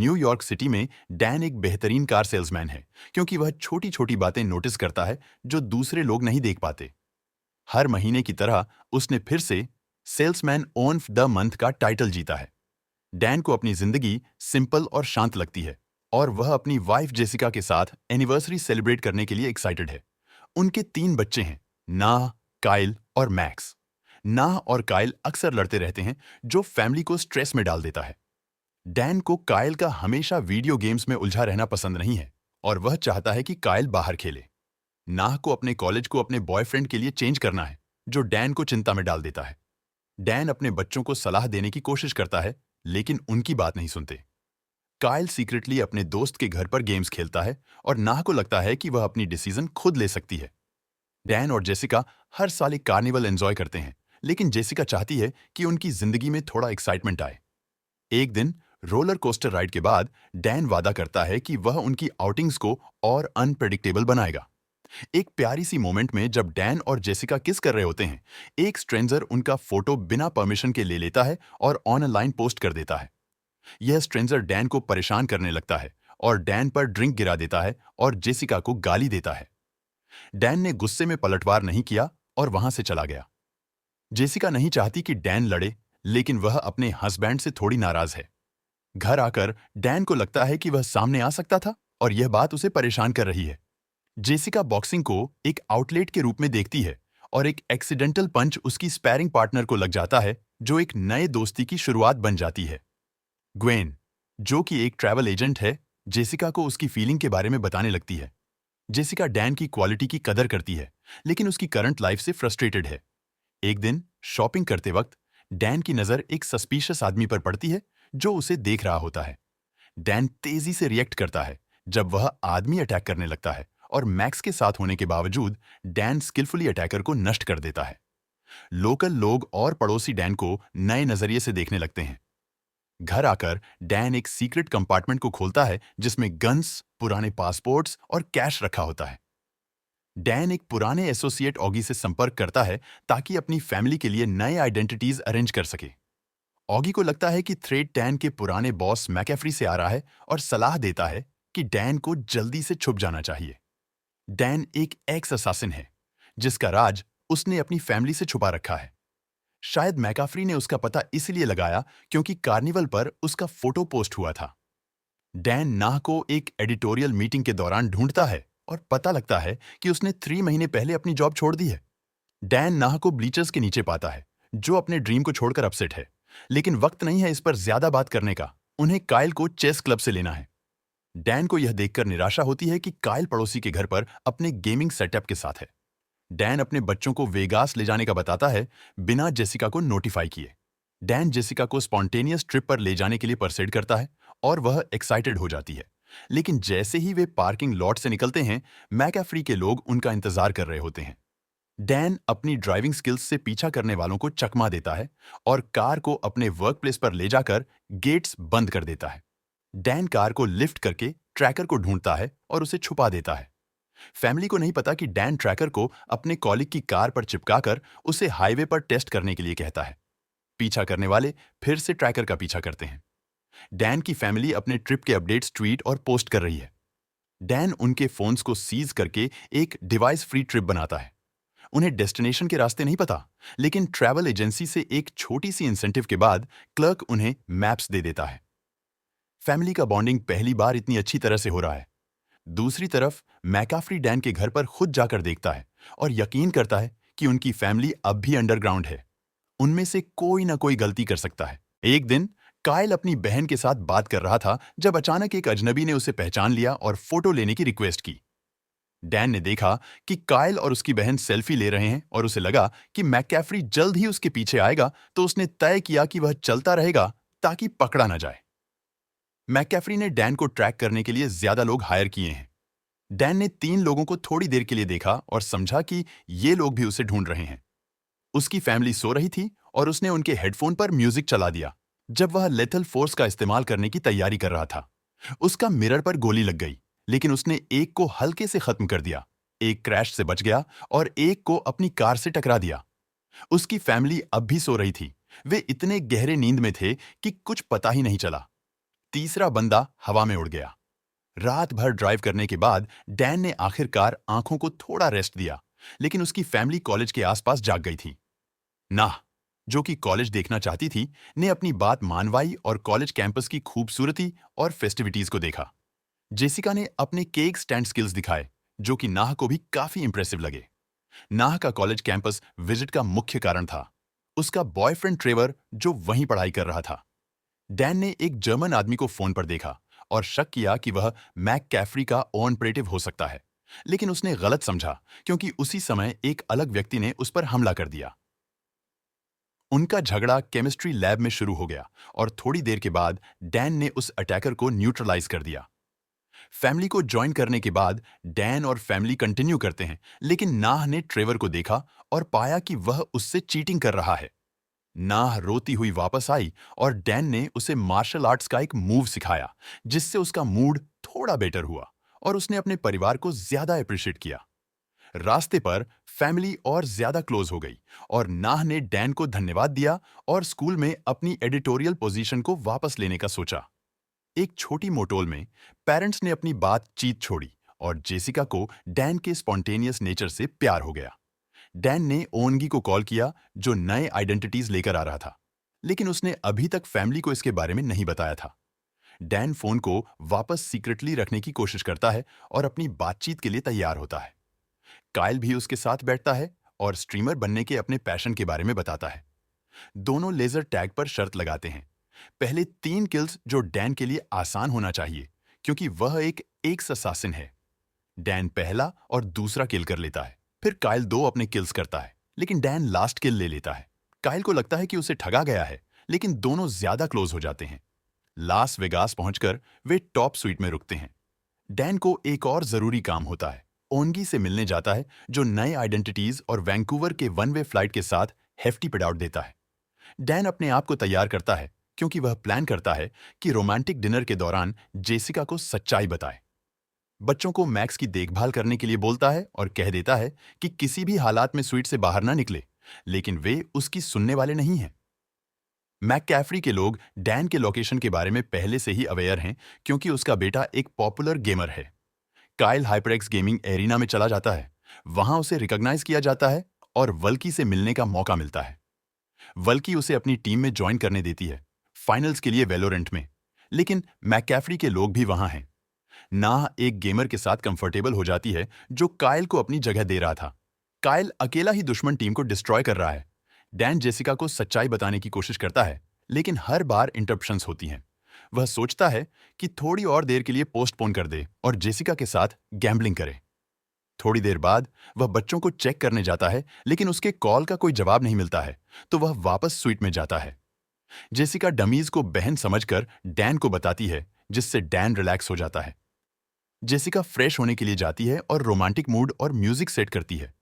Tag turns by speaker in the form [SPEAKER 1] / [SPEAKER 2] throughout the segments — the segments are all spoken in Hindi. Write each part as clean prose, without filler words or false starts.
[SPEAKER 1] न्यूयॉर्क सिटी में डैन एक बेहतरीन कार सेल्समैन है क्योंकि वह छोटी छोटी बातें नोटिस करता है जो दूसरे लोग नहीं देख पाते। हर महीने की तरह उसने फिर से सेल्समैन ऑन द मंथ का टाइटल जीता है। डैन को अपनी जिंदगी सिंपल और शांत लगती है और वह अपनी वाइफ जेसिका के साथ एनिवर्सरी सेलिब्रेट करने के लिए एक्साइटेड है। उनके 3 बच्चे हैं, नाह, काइल और मैक्स। नाह और काइल अक्सर लड़ते रहते हैं जो फैमिली को स्ट्रेस में डाल देता है। डैन को काइल का हमेशा वीडियो गेम्स में उलझा रहना पसंद नहीं है और वह चाहता है कि काइल बाहर खेले। नाह को अपने कॉलेज को अपने बॉयफ्रेंड के लिए चेंज करना है जो डैन को चिंता में डाल देता है। डैन अपने बच्चों को सलाह देने की कोशिश करता है लेकिन उनकी बात नहीं सुनते। काइल सीक्रेटली अपने दोस्त के घर पर गेम्स खेलता है और नाह को लगता है कि वह अपनी डिसीजन खुद ले सकती है। डैन और जेसिका हर साल एक कार्निवल एंजॉय करते हैं लेकिन जेसिका चाहती है कि उनकी जिंदगी में थोड़ा एक्साइटमेंट आए। एक दिन रोलर कोस्टर राइड के बाद डैन वादा करता है कि वह उनकी आउटिंग्स को और अनप्रेडिक्टेबल बनाएगा। एक प्यारी सी मोमेंट में जब डैन और जेसिका किस कर रहे होते हैं, एक स्ट्रेंजर उनका फोटो बिना परमिशन के ले लेता है और ऑनलाइन पोस्ट कर देता है। यह स्ट्रेंजर डैन को परेशान करने लगता है और डैन पर ड्रिंक गिरा देता है और जेसिका को गाली देता है। डैन ने गुस्से में पलटवार नहीं किया और वहां से चला गया। जेसिका नहीं चाहती कि डैन लड़े, लेकिन वह अपने हस्बैंड से थोड़ी नाराज है। घर आकर डैन को लगता है कि वह सामने आ सकता था और यह बात उसे परेशान कर रही है। जेसिका बॉक्सिंग को एक आउटलेट के रूप में देखती है और एक एक्सीडेंटल पंच उसकी स्पैरिंग पार्टनर को लग जाता है जो एक नए दोस्ती की शुरुआत बन जाती है। ग्वेन, जो कि एक ट्रैवल एजेंट है, जेसिका को उसकी फीलिंग के बारे में बताने लगती है। जेसिका डैन की क्वालिटी की कदर करती है लेकिन उसकी करंट लाइफ से फ्रस्ट्रेटेड है। एक दिन शॉपिंग करते वक्त डैन की नजर एक सस्पिशियस आदमी पर पड़ती है जो उसे देख रहा होता है। डैन तेजी से रिएक्ट करता है जब वह आदमी अटैक करने लगता है और मैक्स के साथ होने के बावजूद डैन स्किलफुली अटैकर को नष्ट कर देता है। लोकल लोग और पड़ोसी डैन को नए नजरिए से देखने लगते हैं। घर आकर डैन एक सीक्रेट कंपार्टमेंट को खोलता है जिसमें गन्स, पुराने पासपोर्ट्स और कैश रखा होता है। डैन एक पुराने एसोसिएट ऑगी से संपर्क करता है ताकि अपनी फैमिली के लिए नए आइडेंटिटीज अरेंज कर सके। ऑगी को लगता है कि थ्रेड डैन के पुराने बॉस मैकेफ्री से आ रहा है और सलाह देता है कि डैन को जल्दी से छुप जाना चाहिए। डैन एक एक्स असासिन है जिसका राज उसने अपनी फैमिली से छुपा रखा है। शायद मैकाफ्री ने उसका पता इसलिए लगाया क्योंकि कार्निवल पर उसका फोटो पोस्ट हुआ था। डैन नाह को एक एडिटोरियल मीटिंग के दौरान ढूंढता है और पता लगता है कि उसने 3 महीने पहले अपनी जॉब छोड़ दी है। डैन नाह को ब्लीचर्स के नीचे पाता है जो अपने ड्रीम को छोड़कर अपसेट है, लेकिन वक्त नहीं है इस पर ज्यादा बात करने का। उन्हें काइल को चेस क्लब से लेना है। डैन को यह देखकर निराशा होती है कि काइल पड़ोसी के घर पर अपने गेमिंग सेटअप के साथ है। डैन अपने बच्चों को वेगास ले जाने का बताता है बिना जेसिका को नोटिफाई किए। डैन जेसिका को स्पॉन्टेनियस ट्रिप पर ले जाने के लिए परसेड करता है और वह एक्साइटेड हो जाती है। लेकिन जैसे ही वे पार्किंग लॉट से निकलते हैं, मैकाफ्री के लोग उनका इंतजार कर रहे होते हैं। डैन अपनी ड्राइविंग स्किल्स से पीछा करने वालों को चकमा देता है और कार को अपने वर्क प्लेस पर ले जाकर गेट्स बंद कर देता है। डैन कार को लिफ्ट करके ट्रैकर को ढूंढता है और उसे छुपा देता है। फैमिली को नहीं पता कि डैन ट्रैकर को अपने कॉलिग की कार पर चिपकाकर उसे हाईवे पर टेस्ट करने के लिए कहता है। पीछा करने वाले फिर से ट्रैकर का पीछा करते हैं। डैन की फैमिली अपने ट्रिप के अपडेट्स ट्वीट और पोस्ट कर रही है। डैन उनके फोन्स को सीज करके एक डिवाइस फ्री ट्रिप बनाता है। उन्हें डेस्टिनेशन के रास्ते नहीं पता, लेकिन ट्रैवल एजेंसी से एक छोटी सी इंसेंटिव के बाद क्लर्क उन्हें मैप्स दे देता है। फैमिली का बॉन्डिंग पहली बार इतनी अच्छी तरह से हो रहा है। दूसरी तरफ मैकाफ्री डैन के घर पर खुद जाकर देखता है और यकीन करता है कि उनकी फैमिली अब भी अंडरग्राउंड है। उनमें से कोई ना कोई गलती कर सकता है। एक दिन काइल अपनी बहन के साथ बात कर रहा था जब अचानक एक अजनबी ने उसे पहचान लिया और फोटो लेने की रिक्वेस्ट की। डैन ने देखा कि काइल और उसकी बहन सेल्फी ले रहे हैं और उसे लगा कि मैकैफ्री जल्द ही उसके पीछे आएगा, तो उसने तय किया कि वह चलता रहेगा ताकि पकड़ा न जाए। मैकैफ्री ने डैन को ट्रैक करने के लिए ज्यादा लोग हायर किए हैं। डैन ने 3 लोगों को थोड़ी देर के लिए देखा और समझा कि ये लोग भी उसे ढूंढ रहे हैं। उसकी फैमिली सो रही थी और उसने उनके हेडफोन पर म्यूजिक चला दिया जब वह लेथल फोर्स का इस्तेमाल करने की तैयारी कर रहा था। उसका मिरर पर गोली लग गई, लेकिन उसने एक को हल्के से खत्म कर दिया। एक क्रैश से बच गया और एक को अपनी कार से टकरा दिया। उसकी फैमिली अब भी सो रही थी। वे इतने गहरे नींद में थे कि कुछ पता ही नहीं चला। तीसरा बंदा हवा में उड़ गया। रात भर ड्राइव करने के बाद डैन ने आखिरकार आंखों को थोड़ा रेस्ट दिया, लेकिन उसकी फैमिली कॉलेज के आसपास जाग गई थी। नाह, जो कि कॉलेज देखना चाहती थी, ने अपनी बात मानवाई और कॉलेज कैंपस की खूबसूरती और फेस्टिविटीज को देखा। जेसिका ने अपने केक स्टैंड स्किल्स दिखाए, जो कि नाह को भी काफी इंप्रेसिव लगे। नाह का कॉलेज कैंपस विजिट का मुख्य कारण था उसका बॉयफ्रेंड ट्रेवर, जो वहीं पढ़ाई कर रहा था। डैन ने एक जर्मन आदमी को फोन पर देखा और शक किया कि वह मैक कैफरी का ऑपरेटिव हो सकता है, लेकिन उसने गलत समझा क्योंकि उसी समय एक अलग व्यक्ति ने उस पर हमला कर दिया। उनका झगड़ा केमिस्ट्री लैब में शुरू हो गया और थोड़ी देर के बाद डैन ने उस अटैकर को न्यूट्रलाइज कर दिया। फैमिली को ज्वाइन करने के बाद डैन और फैमिली कंटिन्यू करते हैं, लेकिन नाह ने ट्रेवर को देखा और पाया कि वह उससे चीटिंग कर रहा है। नाह रोती हुई वापस आई और डैन ने उसे मार्शल आर्ट्स का एक मूव सिखाया, जिससे उसका मूड थोड़ा बेटर हुआ और उसने अपने परिवार को ज्यादा अप्रिशिएट किया। रास्ते पर फैमिली और ज्यादा क्लोज हो गई और नाह ने डैन को धन्यवाद दिया और स्कूल में अपनी एडिटोरियल पोजीशन को वापस लेने का सोचा। एक छोटी मोटोल में पेरेंट्स ने अपनी बातचीत छोड़ी और जेसिका को डैन के स्पॉन्टेनियस नेचर से प्यार हो गया। डैन ने ओनगी को कॉल किया, जो नए आइडेंटिटीज लेकर आ रहा था, लेकिन उसने अभी तक फैमिली को इसके बारे में नहीं बताया था। डैन फोन को वापस सीक्रेटली रखने की कोशिश करता है और अपनी बातचीत के लिए तैयार होता है। काइल भी उसके साथ बैठता है और स्ट्रीमर बनने के अपने पैशन के बारे में बताता है। दोनों लेजर टैग पर शर्त लगाते हैं, पहले 3 किल्स जो डैन के लिए आसान होना चाहिए, क्योंकि वह एक एक्स असासिन है। डैन पहला और दूसरा किल कर लेता है, फिर काइल 2 अपने किल्स करता है, लेकिन डैन लास्ट किल ले लेता है। काइल को लगता है कि उसे ठगा गया है, लेकिन दोनों ज्यादा क्लोज हो जाते हैं। लास वेगास पहुंचकर वे टॉप स्वीट में रुकते हैं। डैन को एक और जरूरी काम होता है, ओनगी से मिलने जाता है, जो नए आइडेंटिटीज और वैंकूवर के 1 वे फ्लाइट के साथ हेफ्टी पेडाउट देता है। डैन अपने आप को तैयार करता है, क्योंकि वह प्लान करता है कि रोमांटिक डिनर के दौरान जेसिका को सच्चाई बताए। बच्चों को मैक्स की देखभाल करने के लिए बोलता है और कह देता है कि किसी भी हालात में स्वीट से बाहर ना निकले, लेकिन वे उसकी सुनने वाले नहीं हैं। मैककैफरी के लोग डैन के लोकेशन के बारे में पहले से ही अवेयर हैं, क्योंकि उसका बेटा एक पॉपुलर गेमर है। काइल हाइपरएक्स गेमिंग एरिना में चला जाता है, वहां उसे रिकॉग्नाइज किया जाता है और वल्की से मिलने का मौका मिलता है। वल्की उसे अपनी टीम में ज्वाइन करने देती है, फाइनल्स के लिए वेलोरेंट में, लेकिन मैककैफरी के लोग भी वहां हैं। नाह एक गेमर के साथ कंफर्टेबल हो जाती है, जो काइल को अपनी जगह दे रहा था। काइल अकेला ही दुश्मन टीम को डिस्ट्रॉय कर रहा है। डैन जेसिका को सच्चाई बताने की कोशिश करता है, लेकिन हर बार इंटरप्शंस होती हैं। वह सोचता है कि थोड़ी और देर के लिए पोस्टपोन कर दे और जेसिका के साथ गैम्बलिंग करे। थोड़ी देर बाद वह बच्चों को चेक करने जाता है, लेकिन उसके कॉल का कोई जवाब नहीं मिलता है, तो वह वापस स्वीट में जाता है। जेसिका डमीज को बहन समझकर डैन को बताती है, जिससे डैन रिलैक्स हो जाता है। जेसिका फ्रेश होने के लिए जाती है और रोमांटिक मूड और म्यूजिक सेट करती है।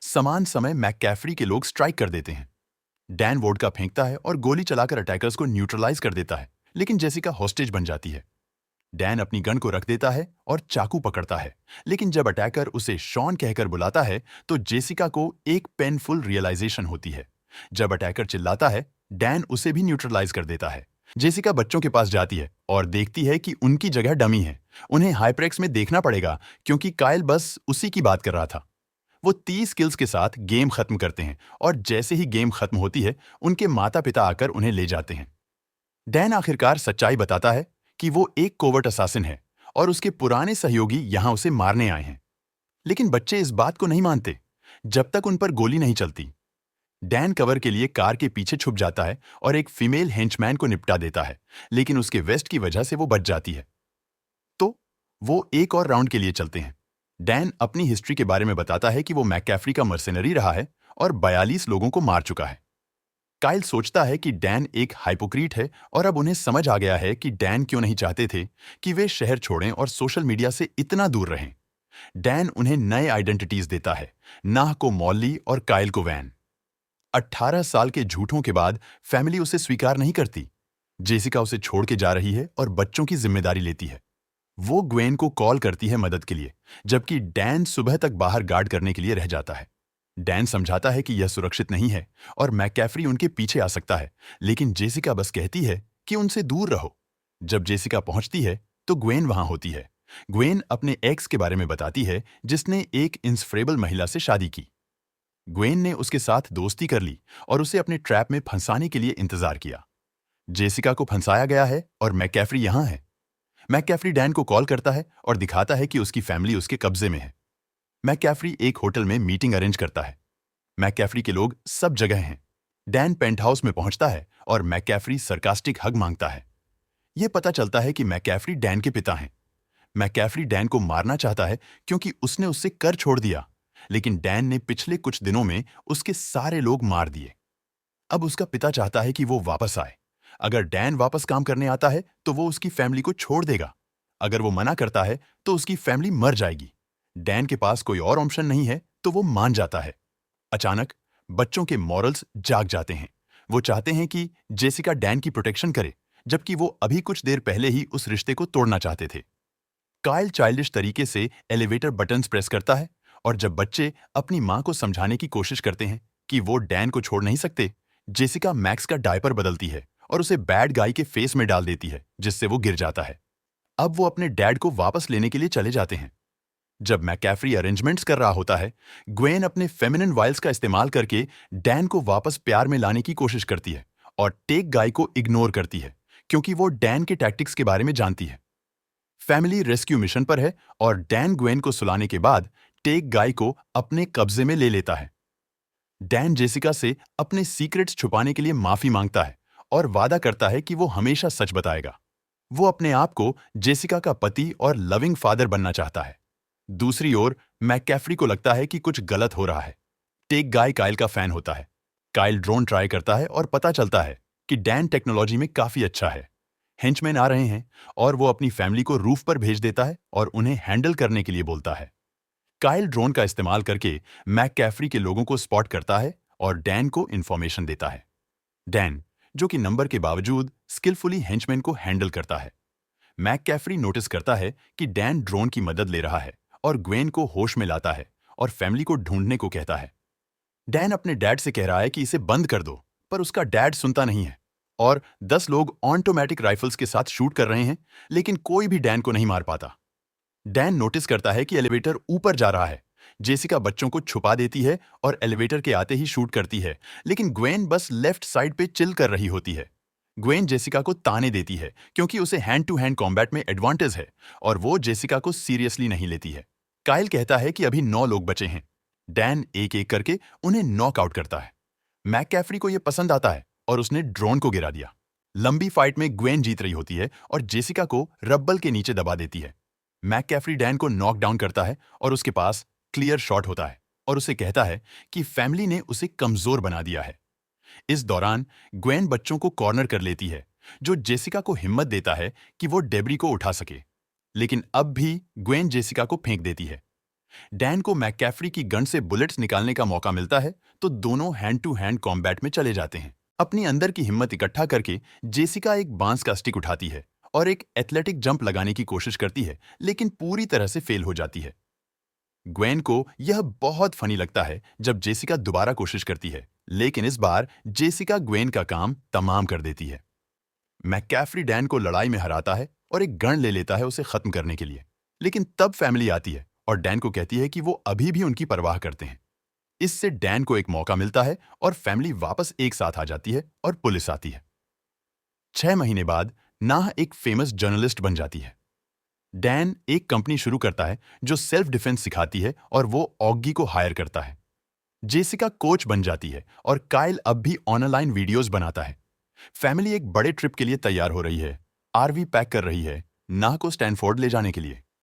[SPEAKER 1] समान समय मैककैफरी के लोग स्ट्राइक कर देते हैं। डैन वोडका फेंकता है और गोली चलाकर अटैकर्स को न्यूट्रलाइज कर देता है, लेकिन जेसिका हॉस्टेज बन जाती है। डैन अपनी गन को रख देता है और चाकू पकड़ता है, लेकिन जब अटैकर उसे शॉन कहकर बुलाता है, तो जेसिका को एक पेनफुल रियलाइजेशन होती है। जब अटैकर चिल्लाता है, डैन उसे भी न्यूट्रलाइज कर देता है। जेसिका बच्चों के पास जाती है और देखती है कि उनकी जगह डमी है। उन्हें हाइपरएक्स में देखना पड़ेगा, क्योंकि काइल बस उसी की बात कर रहा था। वो 30 किल्स के साथ गेम खत्म करते हैं और जैसे ही गेम खत्म होती है, उनके माता पिता आकर उन्हें ले जाते हैं। डैन आखिरकार सच्चाई बताता है कि वो एक कोवर्ट असासिन है और उसके पुराने सहयोगी यहां उसे मारने आए हैं। लेकिन बच्चे इस बात को नहीं मानते जब तक उन पर गोली नहीं चलती। डैन कवर के लिए कार के पीछे छुप जाता है और एक फीमेल हेंचमैन को निपटा देता है, लेकिन उसके वेस्ट की वजह से वो बच जाती है। तो वो एक और राउंड के लिए चलते हैं। डैन अपनी हिस्ट्री के बारे में बताता है कि वो मैककैफरी का मर्सेनरी रहा है और 42 लोगों को मार चुका है। काइल सोचता है कि डैन एक हाइपोक्रीट है और अब उन्हें समझ आ गया है कि डैन क्यों नहीं चाहते थे कि वे शहर छोड़ें और सोशल मीडिया से इतना दूर रहें। डैन उन्हें नए आइडेंटिटीज देता है, नाह को मॉली और काइल को वैन। 18 साल के झूठों के बाद फैमिली उसे स्वीकार नहीं करती। जेसिका उसे छोड़ के जा रही है और बच्चों की जिम्मेदारी लेती है। वो ग्वेन को कॉल करती है मदद के लिए, जबकि डैन सुबह तक बाहर गार्ड करने के लिए रह जाता है। डैन समझाता है कि यह सुरक्षित नहीं है और मैककैफरी उनके पीछे आ सकता है, लेकिन जेसिका बस कहती है कि उनसे दूर रहो। जब जेसिका पहुंचती है तो ग्वेन वहां होती है। ग्वेन अपने एक्स के बारे में बताती है जिसने एक इंसफ्रेबल महिला से शादी की। ग्वेन ने उसके साथ दोस्ती कर ली और उसे अपने ट्रैप में फंसाने के लिए इंतजार किया। जेसिका को फंसाया गया है और मैककैफरी यहां है। मैककैफरी डैन को कॉल करता है और दिखाता है कि उसकी फैमिली उसके कब्जे में है। मैककैफरी एक होटल में मीटिंग अरेंज करता है। मैककैफरी के लोग सब जगह हैं। डैन पेंटहाउस में पहुंचता है और मैककैफरी सरकास्टिक हग मांगता है। यह पता चलता है कि मैककैफरी डैन के पिता हैं। मैककैफरी डैन को मारना चाहता है क्योंकि उसने उससे कर छोड़ दिया, लेकिन डैन ने पिछले कुछ दिनों में उसके सारे लोग मार दिए। अब उसका पिता चाहता है कि वो वापस आए। अगर डैन वापस काम करने आता है तो वो उसकी फैमिली को छोड़ देगा। अगर वो मना करता है तो उसकी फैमिली मर जाएगी। डैन के पास कोई और ऑप्शन नहीं है तो वो मान जाता है। अचानक बच्चों के मॉरल्स जाग जाते हैं। वो चाहते हैं कि जेसिका डैन की प्रोटेक्शन करे, जबकि वो अभी कुछ देर पहले ही उस रिश्ते को तोड़ना चाहते थे। काइल चाइल्डिश तरीके से एलिवेटर बटन्स प्रेस करता है और जब बच्चे अपनी मां को समझाने की कोशिश करते हैं कि वो डैन को छोड़ नहीं सकते, जेसिका मैक्स का डायपर बदलती है और उसे बैड गाय के फेस में डाल देती है, जिससे वो गिर जाता है। अब वो अपने डैड को वापस लेने के लिए चले जाते हैं। जब मैककैफरी अरेंजमेंट्स कर रहा होता है, ग्वेन अपने फेमिनिन वाइल्स का इस्तेमाल करके डैन को वापस प्यार में लाने की कोशिश करती है और टेक गाय को इग्नोर करती है क्योंकि वो डैन के टैक्टिक्स के बारे में जानती है। फैमिली रेस्क्यू मिशन पर है और डैन ग्वेन को सुलाने के बाद टेक गाय को अपने कब्जे में ले लेता है। डैन जेसिका से अपने सीक्रेट्स छुपाने के लिए माफी मांगता है और वादा करता है कि वो हमेशा सच बताएगा। वो अपने आप को जेसिका का पति और लविंग फादर बनना चाहता है। दूसरी ओर मैककैफरी को लगता है कि कुछ गलत हो रहा है। टेक गाय काइल का फैन होता है। काइल ड्रोन ट्राई करता है और पता चलता है कि डैन टेक्नोलॉजी में काफी अच्छा है। हेंचमैन आ रहे हैं और वो अपनी फैमिली को रूफ पर भेज देता है और उन्हें हैंडल करने के लिए बोलता है। काइल ड्रोन का इस्तेमाल करके मैककैफरी के लोगों को स्पॉट करता है और डैन को इंफॉर्मेशन देता है। डैन, जो कि नंबर के बावजूद स्किलफुली हेंचमैन को हैंडल करता है। मैककैफरी नोटिस करता है कि डैन ड्रोन की मदद ले रहा है और ग्वेन को होश में लाता है और फैमिली को ढूंढने को कहता है। डैन अपने डैड से कह रहा है कि इसे बंद कर दो, पर उसका डैड सुनता नहीं है और 10 लोग ऑटोमेटिक राइफल्स के साथ शूट कर रहे हैं, लेकिन कोई भी डैन को नहीं मार पाता। डैन नोटिस करता है कि एलिवेटर ऊपर जा रहा है। जेसिका बच्चों को छुपा देती है और एलिवेटर के आते ही शूट करती है, लेकिन ग्वेन बस लेफ्ट साइड पे चिल कर रही होती है। ग्वेन जेसिका को ताने देती है क्योंकि उसे हैंड टू हैंड कॉम्बैट में एडवांटेज है और वो जेसिका को सीरियसली नहीं लेती है। काइल कहता है कि अभी 9 लोग बचे हैं। डैन एक एक करके उन्हें नॉकआउट करता है। मैककैफरी को यह पसंद आता है और उसने ड्रोन को गिरा दिया। लंबी फाइट में ग्वेन जीत रही होती है और जेसिका को रब्बल के नीचे दबा देती है। मैककैफरी डैन को नॉक डाउन करता है और उसके पास क्लियर शॉट होता है और उसे कहता है कि फैमिली ने उसे कमजोर बना दिया है। इस दौरान ग्वेन बच्चों को कॉर्नर कर लेती है, जो जेसिका को हिम्मत देता है कि वो डेब्री को उठा सके। लेकिन अब भी ग्वेन जेसिका को फेंक देती है। डैन को मैककैफरी की गन से बुलेट्स निकालने का मौका मिलता है तो दोनों हैंड टू हैंड कॉम्बैट में चले जाते हैं। अपनी अंदर की हिम्मत इकट्ठा करके जेसिका एक बांस का स्टिक उठाती है और एक एथलेटिक जंप लगाने की कोशिश करती है, लेकिन पूरी तरह से फेल हो जाती है। ग्वेन को यह बहुत फनी लगता है जब जेसिका दोबारा कोशिश करती है, लेकिन इस बार जेसिका ग्वेन का काम तमाम कर देती है। मैककैफरी डैन को लड़ाई में हराता है और एक गन ले लेता है उसे खत्म करने के लिए, लेकिन तब फैमिली आती है और डैन को कहती है कि वो अभी भी उनकी परवाह करते हैं। इससे डैन को एक मौका मिलता है और फैमिली वापस एक साथ आ जाती है और पुलिस आती है। 6 महीने बाद नाह एक फेमस जर्नलिस्ट बन जाती है। डैन एक कंपनी शुरू करता है जो सेल्फ डिफेंस सिखाती है और वो ऑग्गी को हायर करता है। जेसिका कोच बन जाती है और काइल अब भी ऑनलाइन वीडियोस बनाता है। फैमिली एक बड़े ट्रिप के लिए तैयार हो रही है। आरवी पैक कर रही है, नाह को स्टैनफोर्ड ले जाने के लिए।